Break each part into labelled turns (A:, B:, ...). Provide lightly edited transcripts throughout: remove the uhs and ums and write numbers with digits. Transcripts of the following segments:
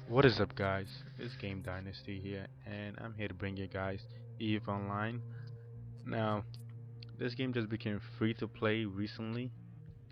A: What is up, guys? It's Game Dynasty here, and I'm here to bring you guys EVE Online. Now, this game just became free to play recently,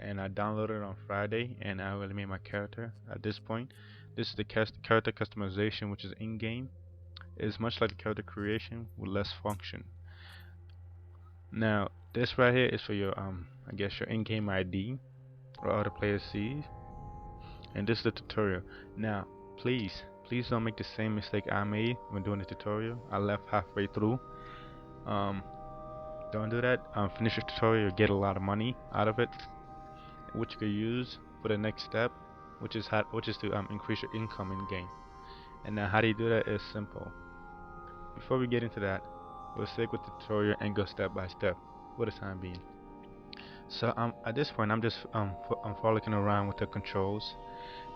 A: and I downloaded it on Friday, and I already made my character at this point. This is the character customization, which is in-game. It's much like the character creation with less function. Now, this right here is for your I guess your in-game ID or other players see, and this is the tutorial. Now, please don't make the same mistake I made when doing the tutorial. I left halfway through. um don't do that. Finish your tutorial, get a lot of money out of it, which you could use for the next step, which is to increase your income in game. And now how do you do that is simple. Before we get into that, we'll stick with the tutorial and go step by step for the time being. So at this point I'm just I'm frolicking around with the controls,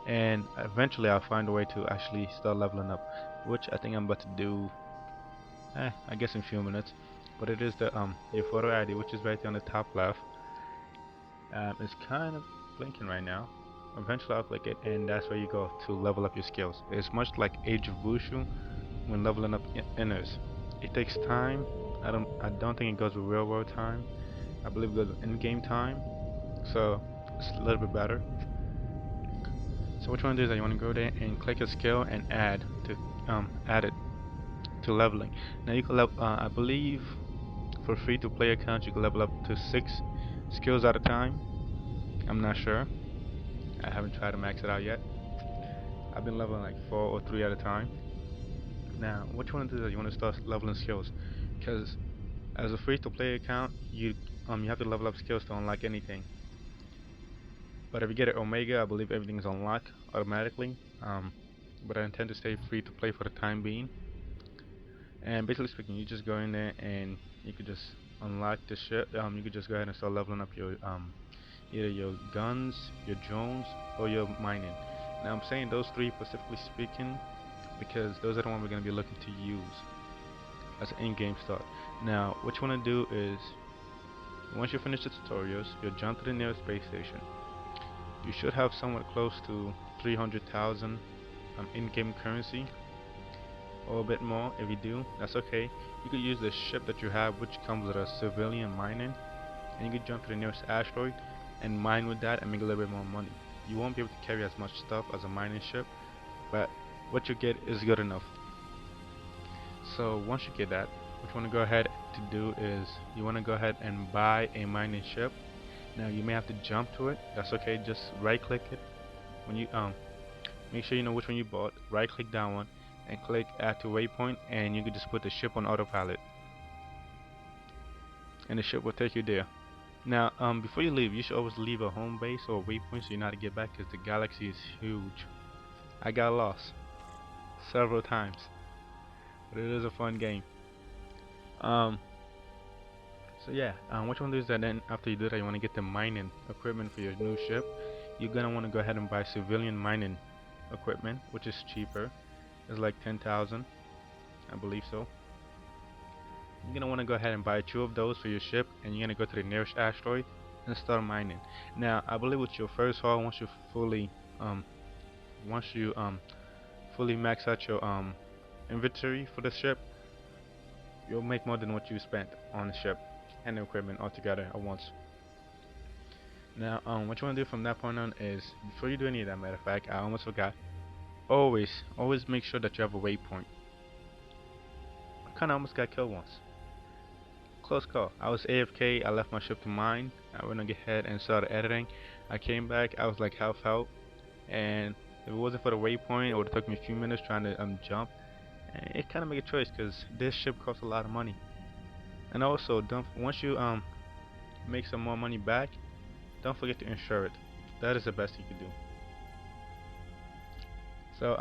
A: and eventually I'll find a way to actually start leveling up, which I think I'm about to do, I guess in a few minutes. But it is the your photo ID, which is right there on the top left. It's kind of blinking right now. Eventually I'll click it, and that's where you go to level up your skills. It's much like Age of Wushu when leveling up inners. It takes time. I don't think it goes with real world time. I believe it goes with in-game time, so it's a little bit better. So what you want to do is that you want to go there and click a skill and add it to leveling. Now you can level, I believe for free to play accounts you can level up to 6 skills at a time. I'm not sure. I haven't tried to max it out yet. I've been leveling like 4 or 3 at a time. Now what you want to do is you want to start leveling skills, because as a free to play account you have to level up skills to unlock anything. But if you get an Omega, I believe everything is unlocked automatically. But I intend to stay free to play for the time being. And basically speaking, you just go in there and you could just unlock the ship. You could just go ahead and start leveling up your either your guns, your drones, or your mining. Now I'm saying those three specifically speaking because those are the ones we're going to be looking to use as an in-game start. Now what you want to do is, once you finish the tutorials, you'll jump to the nearest space station. You should have somewhat close to 300,000 in-game currency, or a bit more. If you do, that's okay. You could use the ship that you have, which comes with a civilian mining, and you could jump to the nearest asteroid and mine with that and make a little bit more money. You won't be able to carry as much stuff as a mining ship, but what you get is good enough. So once you get that, what you want to go ahead to do is you want to go ahead and buy a mining ship. Now you may have to jump to it. That's okay. Just right click it. When you make sure you know which one you bought. Right click that one and click add to waypoint, and you can just put the ship on autopilot, and the ship will take you there. Now before you leave, you should always leave a home base or a waypoint so you know how to get back, because the galaxy is huge. I got lost several times, but it is a fun game. Um, so yeah, what you want to do is that then after you do that, you want to get the mining equipment for your new ship. You're gonna want to go ahead and buy civilian mining equipment, which is cheaper. It's like 10,000, I believe so. You're gonna want to go ahead and buy 2 of those for your ship, and you're gonna go to the nearest asteroid and start mining. Now, I believe with your first haul, um, once you fully max out your inventory for the ship, you'll make more than what you spent on the ship and the equipment altogether at once. Now, what you want to do from that point on is, before you do any of that, matter of fact, I almost forgot. Always make sure that you have a waypoint. I kinda almost got killed once. Close call. I was AFK. I left my ship to mine. I went ahead and started editing. I came back. I was like half out, and if it wasn't for the waypoint, it would have took me a few minutes trying to jump. And it kind of make a choice because this ship costs a lot of money. And also, don't once you make some more money back, don't forget to insure it. That is the best you can do. So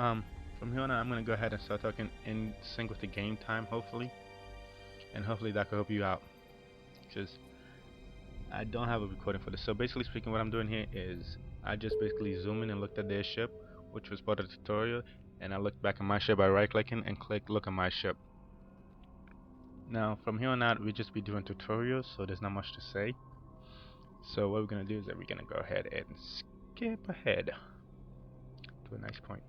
A: from here on out, I'm gonna go ahead and start talking in sync with the game time, hopefully, and hopefully that could help you out, because I don't have a recording for this. So basically speaking, what I'm doing here is I just basically zoom in and looked at their ship, which was part of the tutorial, and I looked back at my ship by right clicking and click look at my ship. Now from here on out, we just be doing tutorials, so there's not much to say. So what we're gonna do is that we're gonna go ahead and skip ahead to a nice point.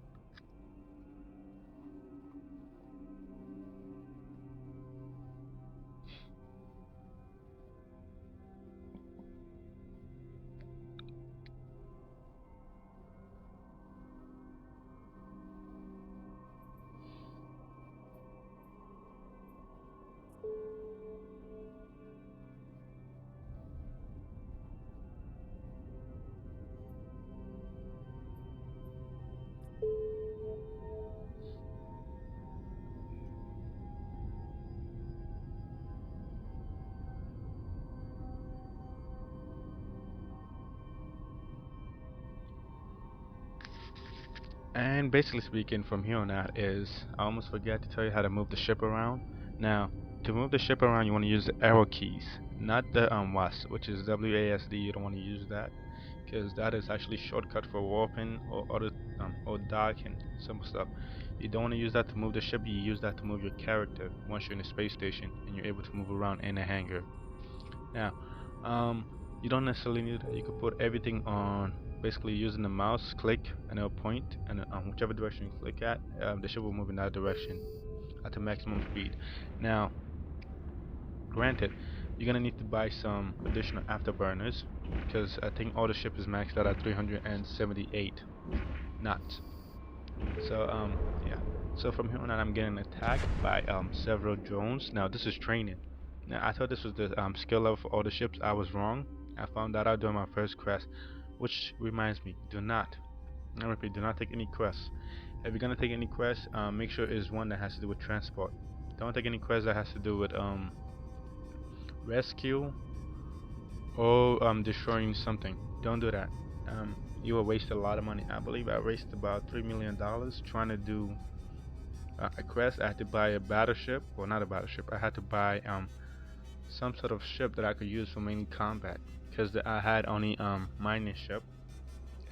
A: And basically speaking, from here on out is I almost forgot to tell you how to move the ship around. Now, to move the ship around, you want to use the arrow keys, not the WASD, which is WASD. You don't want to use that because that is actually shortcut for warping or other or dock and some stuff. You don't want to use that to move the ship. You use that to move your character once you're in a space station and you're able to move around in a hangar. Now, um, you don't necessarily need that. You could put everything on basically using the mouse click and it'll point, and whichever direction you click at, the ship will move in that direction at the maximum speed. Now, granted, you're gonna need to buy some additional afterburners because I think all the ship is maxed out at 378 knots. So yeah. So from here on out, I'm getting attacked by several drones. Now this is training. Now I thought this was the skill level for all the ships. I was wrong. I found that out during my first quest, which reminds me, do not, I repeat, do not take any quests. If you're gonna take any quest, make sure it's one that has to do with transport. Don't take any quest that has to do with rescue or destroying something. Don't do that. You will waste a lot of money. I believe I wasted about $3 million trying to do a quest. I had to buy a battleship, well, not a battleship. I had to buy some sort of ship that I could use for main combat because I had only mining ship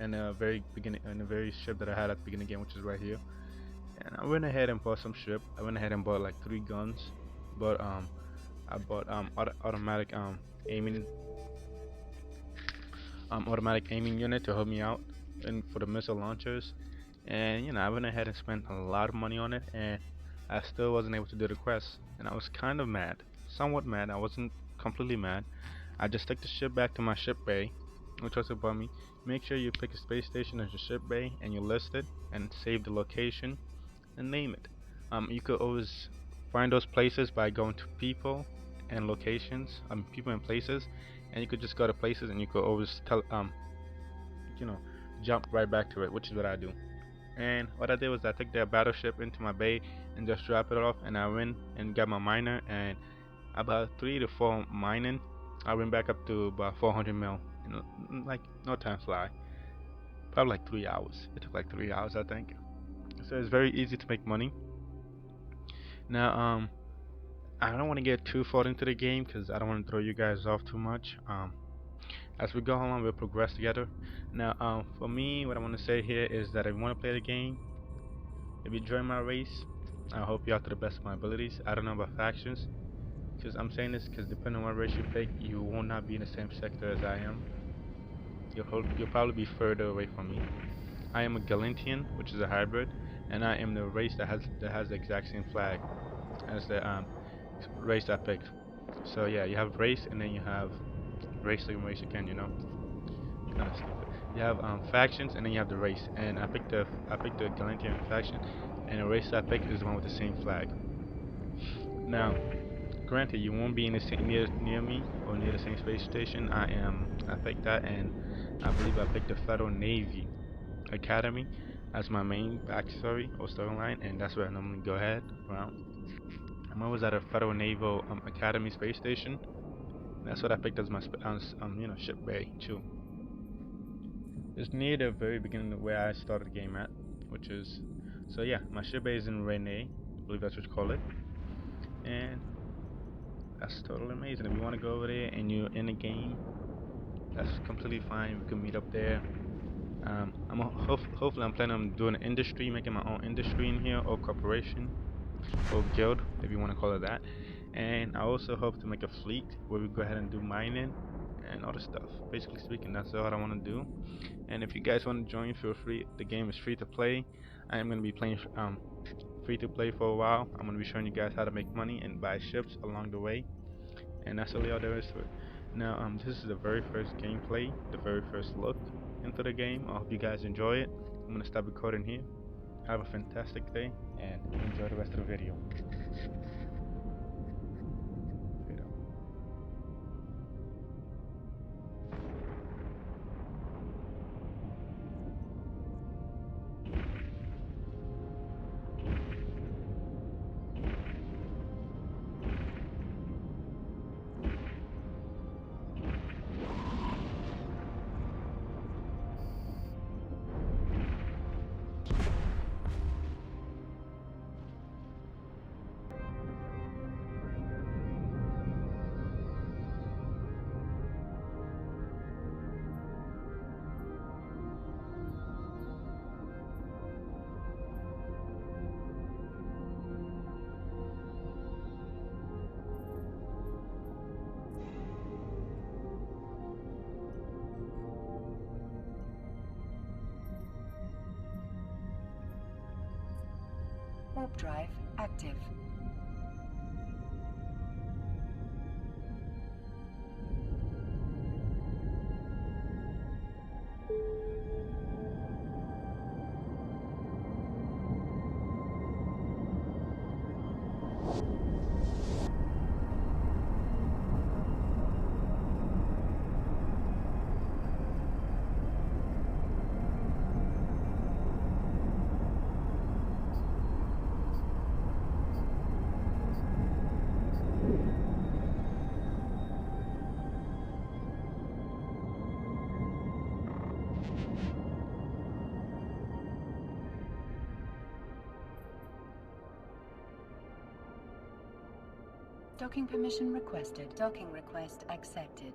A: and the very beginning, and the very ship that I had at the beginning game, which is right here. And I went ahead and bought some ship. I went ahead and bought like 3 guns, but I bought aiming automatic aiming unit to help me out and for the missile launchers. And you know, I went ahead and spent a lot of money on it, and I still wasn't able to do the quest. And I was kind of mad, somewhat mad. I wasn't completely mad. I just took the ship back to my ship bay, which was above me. Make sure you pick a space station as your ship bay and you list it and save the location and name it. You could always find those places by going to people and locations, people and places, and you could just go to places and you could always tell, you know, jump right back to it, which is what I do. And what I did was I took their battleship into my bay and just drop it off, and I went and got my miner, and about 3 to 4 mining, I went back up to about 400 mil in like no time fly. Probably like 3 hours. It took like 3 hours, I think. So it's very easy to make money. Now, I don't want to get too far into the game because I don't want to throw you guys off too much. As we go along, we'll progress together. Now, for me, what I want to say here is that if you want to play the game, if you join my race, I hope you out to the best of my abilities. I don't know about factions, because I'm saying this because depending on what race you pick, you will not be in the same sector as I am. You'll probably be further away from me. I am a Gallentian, which is a hybrid, and I am the race that has the exact same flag as the race I picked. So yeah, you have race, and then you have race like race again, you know. Kind of stupid. You have factions, and then you have the race. And I picked the Gallentian faction, and the race I picked is the one with the same flag. Now, granted, you won't be in the same near me or near the same space station. I picked that, and I believe I picked the Federal Navy Academy as my main backstory or storyline, and that's where I normally go ahead around. I'm always at a Federal Naval Academy space station. That's what I picked as my ship bay too. It's near the very beginning of where I started the game at, which is, so yeah, my ship bay is in Rene, I believe that's what you call it, and that's totally amazing. If you want to go over there and you're in the game, that's completely fine. We can meet up there. Hopefully I'm planning on doing an industry, making my own industry in here, or corporation, or guild, if you want to call it that. And I also hope to make a fleet where we go ahead and do mining and other stuff. Basically speaking, that's all I want to do. And if you guys want to join, feel free. The game is free to play. I am going to be playing free to play for a while. I'm going to be showing you guys how to make money and buy ships along the way. And that's really all there is to it. Now, this is the very first gameplay, the very first look into the game. I hope you guys enjoy it. I'm going to stop recording here. Have a fantastic day and enjoy the rest of the video.
B: Warp drive active. Docking permission requested. Docking request accepted.